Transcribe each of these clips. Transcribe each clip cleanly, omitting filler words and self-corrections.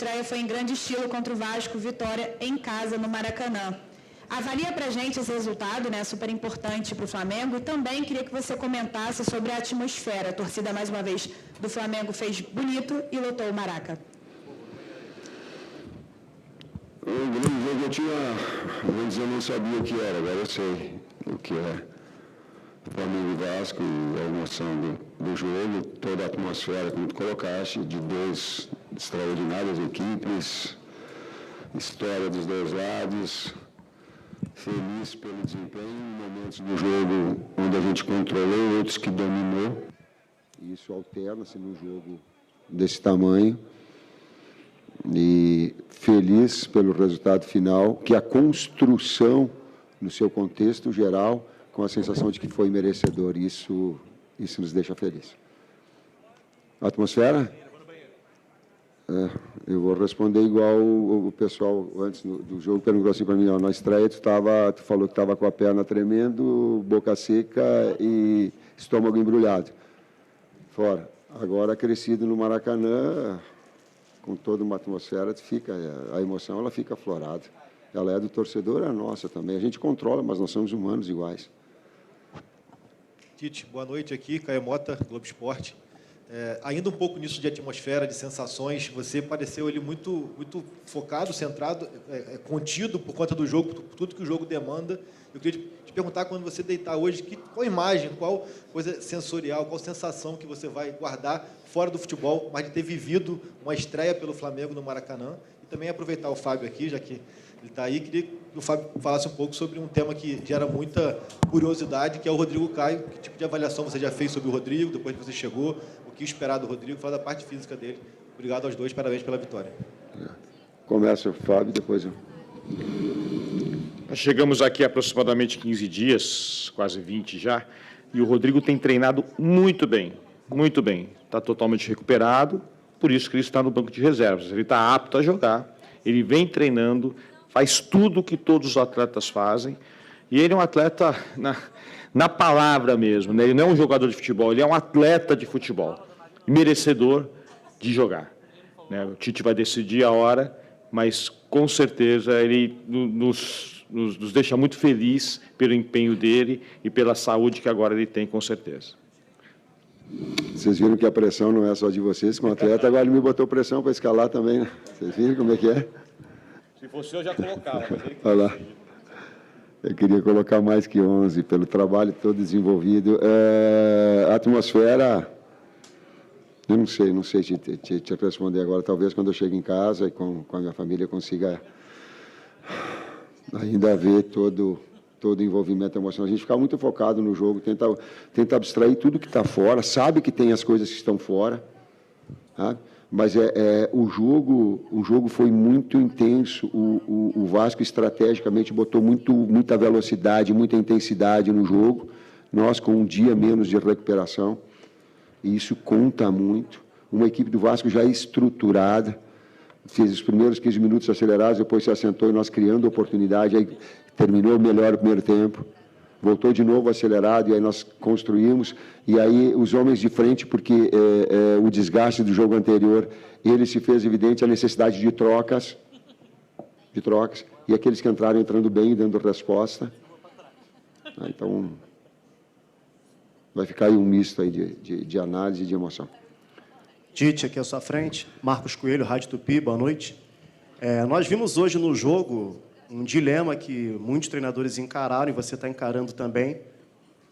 estreia foi em grande estilo contra o Vasco, vitória em casa no Maracanã. Avalia para a gente esse resultado, né, super importante para o Flamengo, e também queria que você comentasse sobre a atmosfera. A torcida, mais uma vez, do Flamengo fez bonito e lotou o Maraca. O grande jogo eu não sabia o que era, agora eu sei o que é. Flamengo e Vasco, a emoção do jogo, toda a atmosfera, como tu colocaste, de duas extraordinárias equipes, história dos dois lados, feliz pelo desempenho, momentos do jogo onde a gente controlou, outros que dominou. Isso alterna-se num jogo desse tamanho. E feliz pelo resultado final, que a construção, no seu contexto geral, com a sensação de que foi merecedor. Isso nos deixa felizes. Atmosfera? Eu vou responder igual o pessoal antes do jogo perguntou assim para mim, ó, na estreia tu falou que estava com a perna tremendo, boca seca e estômago embrulhado. Fora. Agora, crescido no Maracanã, com toda uma atmosfera, a emoção ela fica aflorada. Ela é do torcedor, é nossa também. A gente controla, mas nós somos humanos iguais. Tite, boa noite aqui, Caio Mota, Globo Esporte. Ainda um pouco nisso de atmosfera, de sensações, você pareceu ali muito focado, centrado, contido por conta do jogo, por tudo que o jogo demanda. Eu queria te perguntar, quando você deitar hoje, qual imagem, qual coisa sensorial, qual sensação que você vai guardar fora do futebol, mas de ter vivido uma estreia pelo Flamengo no Maracanã, e também aproveitar o Fábio aqui, já que ele está aí, queria que o Fábio falasse um pouco sobre um tema que gera muita curiosidade, que é o Rodrigo Caio. Que tipo de avaliação você já fez sobre o Rodrigo, depois que você chegou, o que esperar do Rodrigo, falar da parte física dele. Obrigado aos dois, parabéns pela vitória. Começa o Fábio, depois eu. Nós chegamos aqui há aproximadamente 15 dias, quase 20 já, e o Rodrigo tem treinado muito bem, muito bem. Está totalmente recuperado, por isso que ele está no banco de reservas. Ele está apto a jogar, ele vem treinando, faz tudo o que todos os atletas fazem, e ele é um atleta na palavra mesmo, né? Ele não é um jogador de futebol, ele é um atleta de futebol, merecedor de jogar, né? O Tite vai decidir a hora, mas, com certeza, ele nos deixa muito feliz pelo empenho dele e pela saúde que agora ele tem, com certeza. Vocês viram que a pressão não é só de vocês, como atleta, agora ele me botou pressão para escalar também, né? Vocês viram como é que é? Se fosse eu, já colocava, mas ele... Olha lá. Eu queria colocar mais que 11, pelo trabalho todo desenvolvido. A atmosfera, eu não sei te responder agora. Talvez quando eu chegue em casa e com a minha família eu consiga ainda ver todo o envolvimento emocional. A gente fica muito focado no jogo, tenta abstrair tudo que está fora, sabe que tem as coisas que estão fora, tá? Mas o jogo foi muito intenso. O Vasco, estrategicamente, botou muita velocidade, muita intensidade no jogo. Nós, com um dia menos de recuperação, e isso conta muito. Uma equipe do Vasco já estruturada, fez os primeiros 15 minutos acelerados, depois se assentou e nós criando oportunidade, aí terminou melhor o primeiro tempo. Voltou de novo acelerado, e aí nós construímos, e aí os homens de frente, porque o desgaste do jogo anterior, ele se fez evidente a necessidade de trocas, e aqueles que entraram entrando bem, dando resposta. Então, vai ficar aí um misto aí de análise e de emoção. Tite, aqui à sua frente, Marcos Coelho, Rádio Tupi, boa noite. Nós vimos hoje no jogo um dilema que muitos treinadores encararam, e você está encarando também,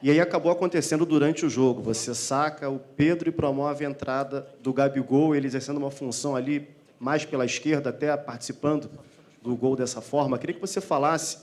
e aí acabou acontecendo durante o jogo. Você saca o Pedro e promove a entrada do Gabigol, ele exercendo uma função ali mais pela esquerda, até participando do gol dessa forma. Queria que você falasse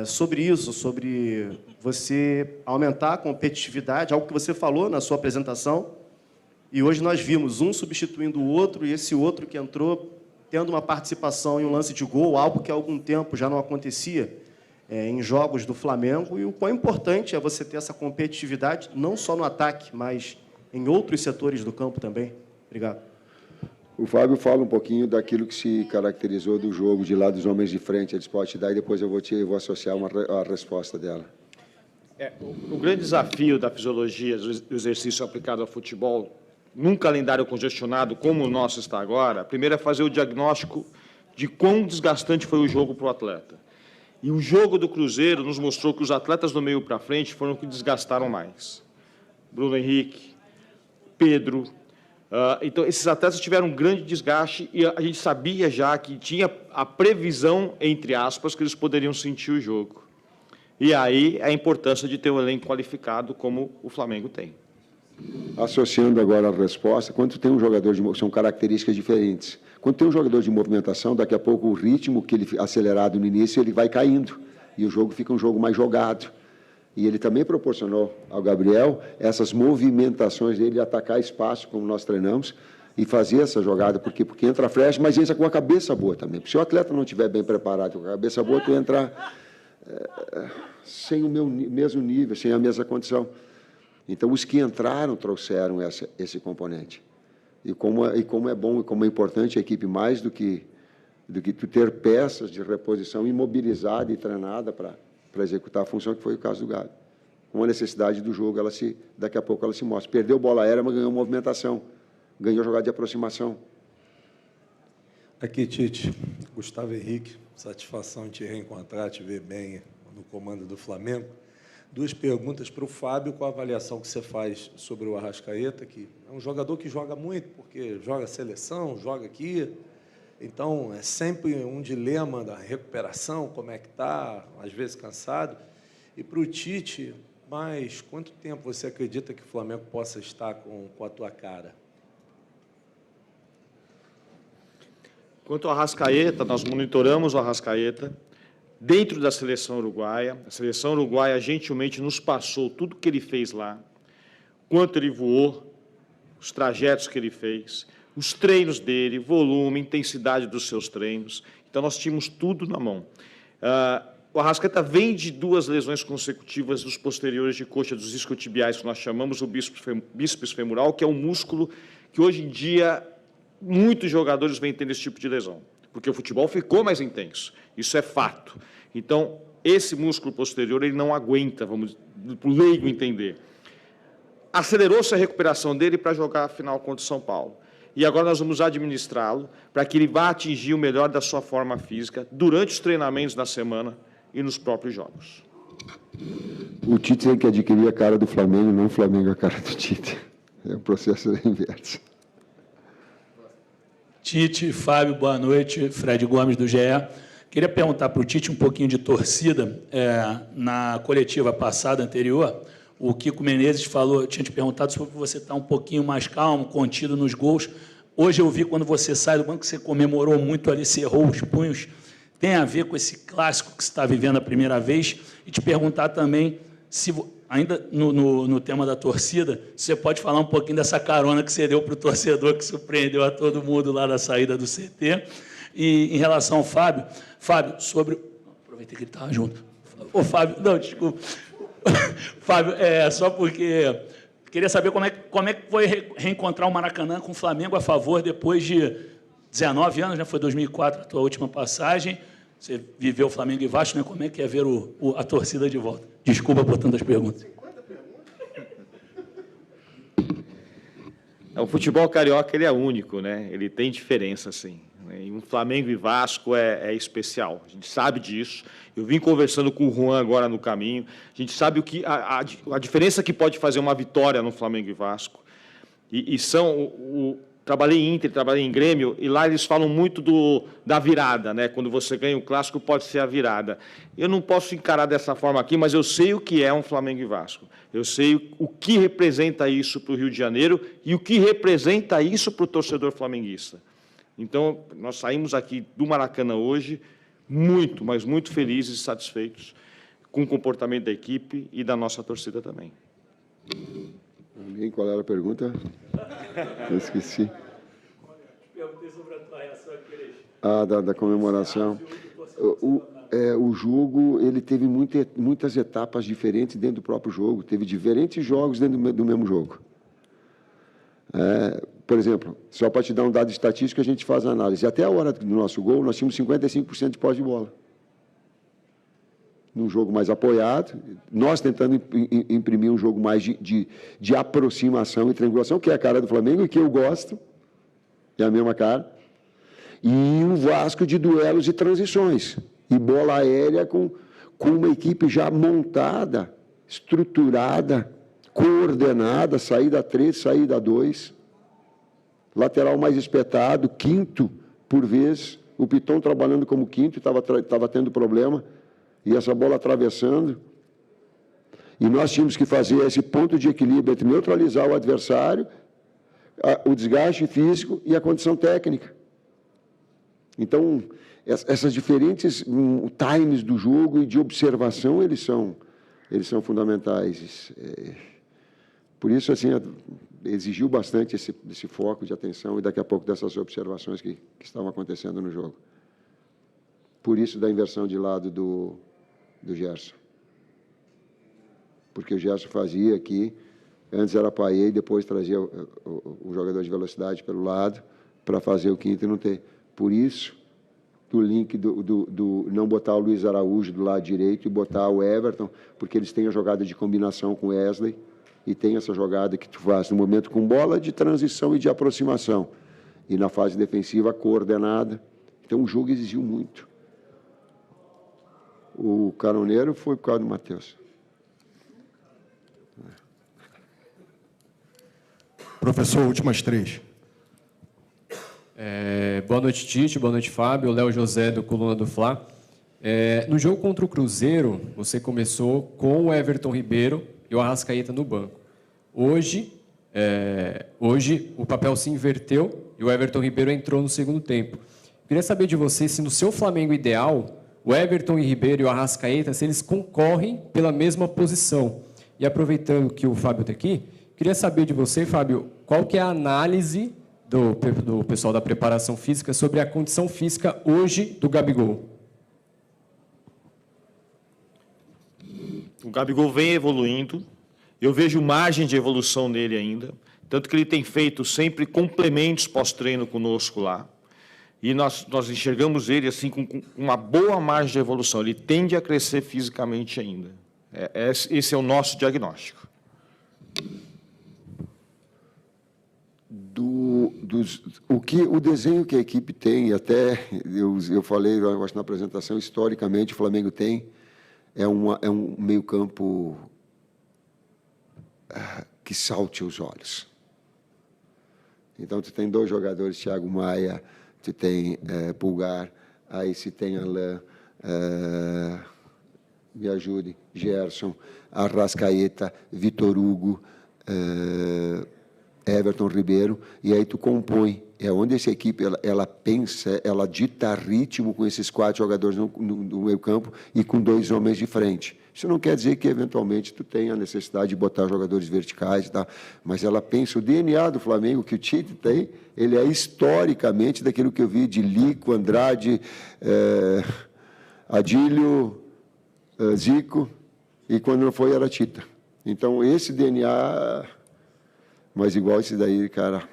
sobre isso, sobre você aumentar a competitividade, algo que você falou na sua apresentação, e hoje nós vimos um substituindo o outro, e esse outro que entrou tendo uma participação em um lance de gol, algo que há algum tempo já não acontecia em jogos do Flamengo, e o quão importante é você ter essa competitividade, não só no ataque, mas em outros setores do campo também. Obrigado. O Fábio fala um pouquinho daquilo que se caracterizou do jogo, de lá dos homens de frente, eles podem te dar, e depois eu vou associar a resposta dela. O grande desafio da fisiologia, do exercício aplicado ao futebol, num calendário congestionado como o nosso está agora, primeiro é fazer o diagnóstico de quão desgastante foi o jogo para o atleta. E o jogo do Cruzeiro nos mostrou que os atletas do meio para frente foram os que desgastaram mais. Bruno Henrique, Pedro. Então, esses atletas tiveram um grande desgaste e a gente sabia já que tinha a previsão, entre aspas, que eles poderiam sentir o jogo. E aí a importância de ter um elenco qualificado como o Flamengo tem. Associando agora a resposta, quando tem um jogador são características diferentes. Quando tem um jogador de movimentação, daqui a pouco o ritmo que ele acelerado no início, ele vai caindo e o jogo fica um jogo mais jogado. E ele também proporcionou ao Gabriel essas movimentações dele de atacar espaço, como nós treinamos, e fazer essa jogada, porque entra fresh, mas entra com a cabeça boa também. Porque se o atleta não estiver bem preparado com a cabeça boa, tu entra sem o mesmo nível, sem a mesma condição. Então, os que entraram trouxeram esse componente. E como é bom e como é importante a equipe, mais do que tu ter peças de reposição imobilizada e treinada para executar a função, que foi o caso do Gabi. Com a necessidade do jogo, daqui a pouco ela se mostra. Perdeu bola aérea, mas ganhou movimentação. Ganhou jogada de aproximação. Aqui, Tite. Gustavo Henrique, satisfação em te reencontrar, te ver bem no comando do Flamengo. Duas perguntas para o Fábio, qual a avaliação que você faz sobre o Arrascaeta, que é um jogador que joga muito, porque joga seleção, joga aqui, então é sempre um dilema da recuperação, como é que está, às vezes cansado. E para o Tite, mas quanto tempo você acredita que o Flamengo possa estar com a tua cara? Quanto ao Arrascaeta, nós monitoramos o Arrascaeta dentro da seleção uruguaia. A seleção uruguaia gentilmente nos passou tudo que ele fez lá, quanto ele voou, os trajetos que ele fez, os treinos dele, volume, intensidade dos seus treinos. Então, nós tínhamos tudo na mão. O Arrascaeta vem de 2 lesões consecutivas dos posteriores de coxa dos isquiotibiais, que nós chamamos o bíceps femoral, que é um músculo que, hoje em dia, muitos jogadores vêm tendo esse tipo de lesão, porque o futebol ficou mais intenso. Isso é fato. Então, esse músculo posterior, ele não aguenta, vamos, para o leigo entender. Acelerou-se a recuperação dele para jogar a final contra o São Paulo. E agora nós vamos administrá-lo para que ele vá atingir o melhor da sua forma física durante os treinamentos da semana e nos próprios jogos. O Tite tem que adquirir a cara do Flamengo, não o Flamengo a cara do Tite. É um processo inverso. Tite, Fábio, boa noite. Fred Gomes, do GE. Queria perguntar para o Tite um pouquinho de torcida. Na coletiva passada, anterior, o Kiko Menezes falou, tinha te perguntado sobre você estar um pouquinho mais calmo, contido nos gols. Hoje eu vi, quando você sai do banco, que você comemorou muito ali, cerrou os punhos. Tem a ver com esse clássico que você está vivendo a primeira vez? E te perguntar também, se ainda no tema da torcida, você pode falar um pouquinho dessa carona que você deu para o torcedor, que surpreendeu a todo mundo lá na saída do CT. E em relação ao Fábio, sobre... Aproveitei que ele estava junto. Ô, Fábio, não, desculpa. Fábio, só porque... Queria saber como é que foi reencontrar o Maracanã com o Flamengo a favor depois de 19 anos, né? Foi 2004 a tua última passagem. Você viveu o Flamengo e Vasco, né? Como é que é ver a torcida de volta? Desculpa por tantas perguntas. O futebol carioca, ele é único, né? Ele tem diferença, sim. E um Flamengo e Vasco é especial. A gente sabe disso. Eu vim conversando com o Juan agora no caminho. A gente sabe a diferença que pode fazer uma vitória no Flamengo e Vasco. Trabalhei em Inter, trabalhei em Grêmio, e lá eles falam muito da virada, né? Quando você ganha o clássico, pode ser a virada. Eu não posso encarar dessa forma aqui, mas eu sei o que é um Flamengo e Vasco. Eu sei o que representa isso para o Rio de Janeiro e o que representa isso para o torcedor flamenguista. Então, nós saímos aqui do Maracanã hoje muito, mas muito felizes e satisfeitos com o comportamento da equipe e da nossa torcida também. Qual era a pergunta? Eu esqueci. Perguntei sobre a tua reação àqueles... Da comemoração. O jogo, ele teve muitas etapas diferentes dentro do próprio jogo. Teve diferentes jogos dentro do mesmo jogo. Por exemplo, só para te dar um dado estatístico, a gente faz a análise. Até a hora do nosso gol, nós tínhamos 55% de posse de bola. num jogo mais apoiado, nós tentando imprimir um jogo mais de aproximação e triangulação, que é a cara do Flamengo e que eu gosto, é a mesma cara, e o Vasco de duelos e transições, e bola aérea com uma equipe já montada, estruturada, coordenada, saída 3, saída 2, lateral mais espetado, quinto por vez, o Piton trabalhando como quinto, estava tendo problema, e essa bola atravessando, e nós tínhamos que fazer esse ponto de equilíbrio entre neutralizar o adversário, o desgaste físico e a condição técnica. Então, essas diferentes times do jogo e de observação, eles são fundamentais. Por isso, assim, exigiu bastante esse foco de atenção e, daqui a pouco, dessas observações que estavam acontecendo no jogo. Por isso, da inversão de lado do Gerson. Porque o Gerson fazia aqui, antes era Payet, e depois trazia o jogador de velocidade pelo lado, para fazer o quinto e não ter. Por isso, do link do não botar o Luiz Araújo do lado direito e botar o Everton, porque eles têm a jogada de combinação com o Wesley, e tem essa jogada que tu faz no momento com bola de transição e de aproximação. E na fase defensiva, coordenada. Então, o jogo exigiu muito. O Caroneiro foi por causa do Matheus. Professor, últimas 3. Boa noite, Tite. Boa noite, Fábio. Léo José, do Coluna do Fla. No jogo contra o Cruzeiro, você começou com o Everton Ribeiro e o Arrascaeta no banco. Hoje o papel se inverteu e o Everton Ribeiro entrou no segundo tempo. Queria saber de você se no seu Flamengo ideal, o Everton Ribeiro e o Arrascaeta, se eles concorrem pela mesma posição. E aproveitando que o Fábio está aqui, queria saber de você, Fábio, qual que é a análise do pessoal da preparação física sobre a condição física hoje do Gabigol? O Gabigol vem evoluindo, eu vejo margem de evolução nele ainda, tanto que ele tem feito sempre complementos pós-treino conosco lá, e nós enxergamos ele assim com uma boa margem de evolução, ele tende a crescer fisicamente ainda. Esse é o nosso diagnóstico. O desenho que a equipe tem, até eu falei, eu acho na apresentação, historicamente o Flamengo tem, é um meio-campo que salte os olhos. Então, tu tem 2 jogadores, Thiago Maia, tu tem Pulgar, aí se tem Alain, me ajude, Gerson, Arrascaeta, Vitor Hugo, Everton Ribeiro, e aí tu compõe. É onde essa equipe ela pensa, ela dita ritmo com esses 4 jogadores no meio campo e com 2 homens de frente. Isso não quer dizer que, eventualmente, tu tenha a necessidade de botar jogadores verticais, tá? Mas ela pensa, o DNA do Flamengo, que o Tite tem, ele é historicamente daquilo que eu vi de Lico, Andrade, Adílio, Zico, e quando não foi, era Tita. Então, esse DNA, mas igual esse daí, cara...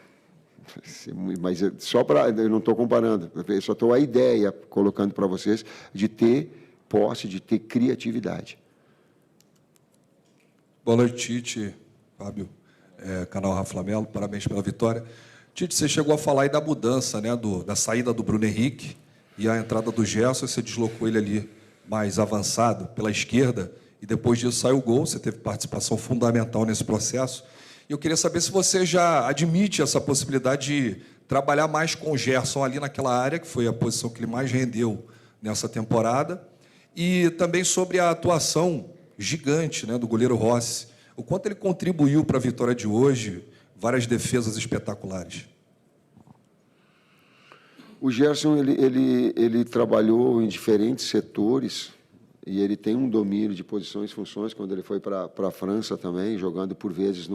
Mas só para... Eu não estou comparando, eu só estou a ideia, colocando para vocês, de ter posse, de ter criatividade. Boa noite, Tite, Fábio, canal Rafa Flamelo, parabéns pela vitória. Tite, você chegou a falar aí da mudança, né, da saída do Bruno Henrique e a entrada do Gerson, você deslocou ele ali mais avançado pela esquerda, e depois disso saiu o gol, você teve participação fundamental nesse processo. Eu queria saber se você já admite essa possibilidade de trabalhar mais com o Gerson ali naquela área, que foi a posição que ele mais rendeu nessa temporada, e também sobre a atuação gigante, né, do goleiro Rossi. O quanto ele contribuiu para a vitória de hoje, várias defesas espetaculares. O Gerson ele trabalhou em diferentes setores e ele tem um domínio de posições e funções quando ele foi para a França também, jogando por vezes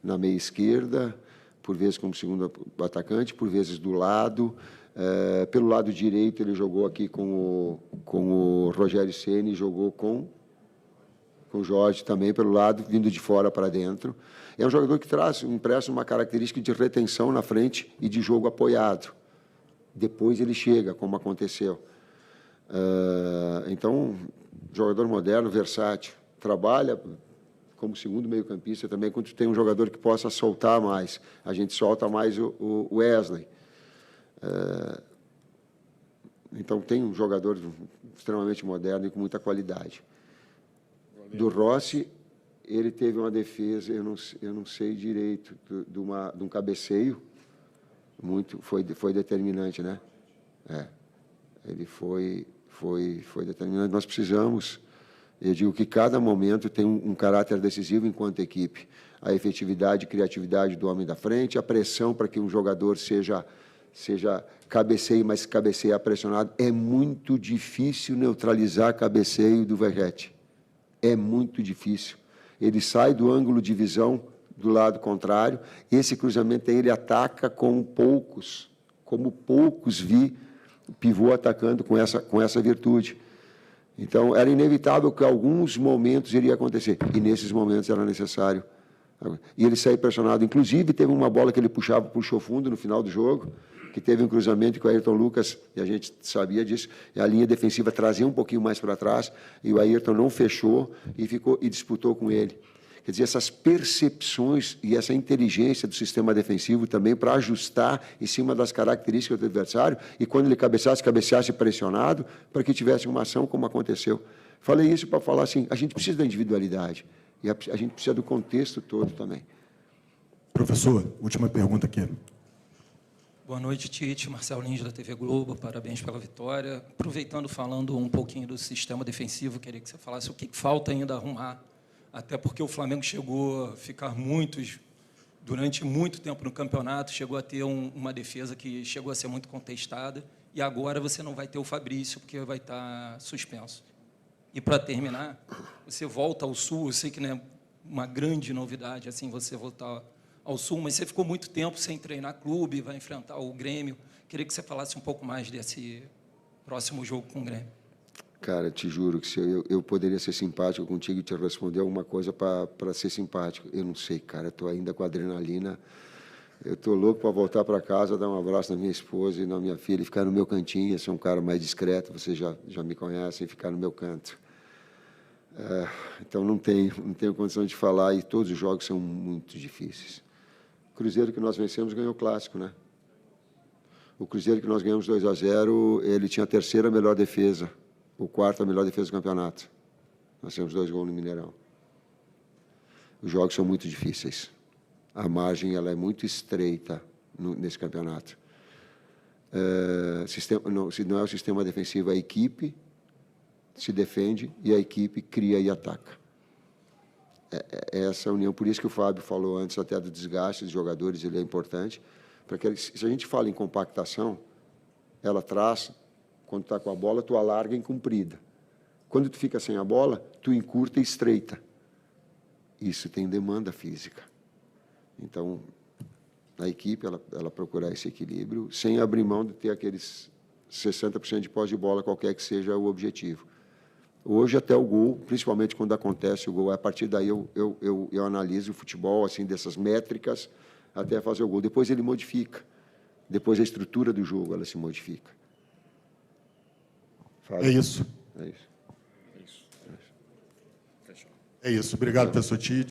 na meia esquerda, por vezes como segundo atacante, por vezes do lado. Pelo lado direito ele jogou aqui com o Rogério Ceni, jogou com o Jorge também pelo lado, vindo de fora para dentro. É um jogador que empresta uma característica de retenção na frente e de jogo apoiado. Depois ele chega, como aconteceu. Então, jogador moderno, versátil, trabalha como segundo meio-campista também, quando tu tem um jogador que possa soltar mais. A gente solta mais o Wesley. Então, tem um jogador extremamente moderno e com muita qualidade. Do Rossi, ele teve uma defesa, eu não sei direito, de um cabeceio, foi determinante, né? Ele foi determinante. Nós precisamos, eu digo que cada momento tem um caráter decisivo enquanto equipe. A efetividade e criatividade do homem da frente, a pressão para que um jogador seja cabeceio, mas cabeceia pressionado. É muito difícil neutralizar cabeceio do Verratti. É muito difícil. Ele sai do ângulo de visão do lado contrário, esse cruzamento aí ele ataca como poucos vi pivô atacando com essa virtude. Então, era inevitável que alguns momentos iria acontecer, e nesses momentos era necessário. E ele saiu pressionado. Inclusive, teve uma bola que ele puxou fundo no final do jogo, que teve um cruzamento com o Ayrton Lucas, e a gente sabia disso, e a linha defensiva trazia um pouquinho mais para trás, e o Ayrton não fechou e disputou com ele. Quer dizer, essas percepções e essa inteligência do sistema defensivo também para ajustar em cima das características do adversário e quando ele cabeceasse pressionado, para que tivesse uma ação como aconteceu. Falei isso para falar assim, a gente precisa da individualidade e a gente precisa do contexto todo também. Professor, última pergunta aqui. Boa noite, Tite. Marcelo Lins, da TV Globo. Parabéns pela vitória. Aproveitando, falando um pouquinho do sistema defensivo, queria que você falasse o que falta ainda arrumar, até porque o Flamengo chegou a ficar durante muito tempo no campeonato, chegou a ter uma defesa que chegou a ser muito contestada, e agora você não vai ter o Fabrício, porque vai estar suspenso. E, para terminar, você volta ao Sul, eu sei que não é uma grande novidade assim você voltar ao Sul, mas você ficou muito tempo sem treinar clube, vai enfrentar o Grêmio. Queria que você falasse um pouco mais desse próximo jogo com o Grêmio. Cara, te juro que se eu poderia ser simpático contigo e te responder alguma coisa para ser simpático. Eu não sei, cara, estou ainda com adrenalina. Eu estou louco para voltar para casa, dar um abraço na minha esposa e na minha filha e ficar no meu cantinho. Eu sou um cara mais discreto, vocês já me conhecem, ficar no meu canto. Então, não tenho condição de falar e todos os jogos são muito difíceis. O Cruzeiro que nós vencemos ganhou o Clássico, né? O Cruzeiro que nós ganhamos 2-0, ele tinha a terceira melhor defesa. O quarto a melhor defesa do campeonato. Nós temos 2 gols no Mineirão. Os jogos são muito difíceis. A margem ela é muito estreita nesse campeonato. Se não é o sistema defensivo, a equipe se defende e a equipe cria e ataca. É essa união. Por isso que o Fábio falou antes até do desgaste dos jogadores, ele é importante. Porque se a gente fala em compactação, ela traz... Quando está com a bola, tu alarga em comprida. Quando tu fica sem a bola, tu encurta e estreita. Isso tem demanda física. Então, a equipe, ela procurar esse equilíbrio, sem abrir mão de ter aqueles 60% de posse de bola, qualquer que seja o objetivo. Hoje, até o gol, principalmente quando acontece o gol, a partir daí eu analiso o futebol, assim, dessas métricas, até fazer o gol. Depois ele modifica. Depois a estrutura do jogo, ela se modifica. É isso. É isso. É isso. Obrigado, professor Tite.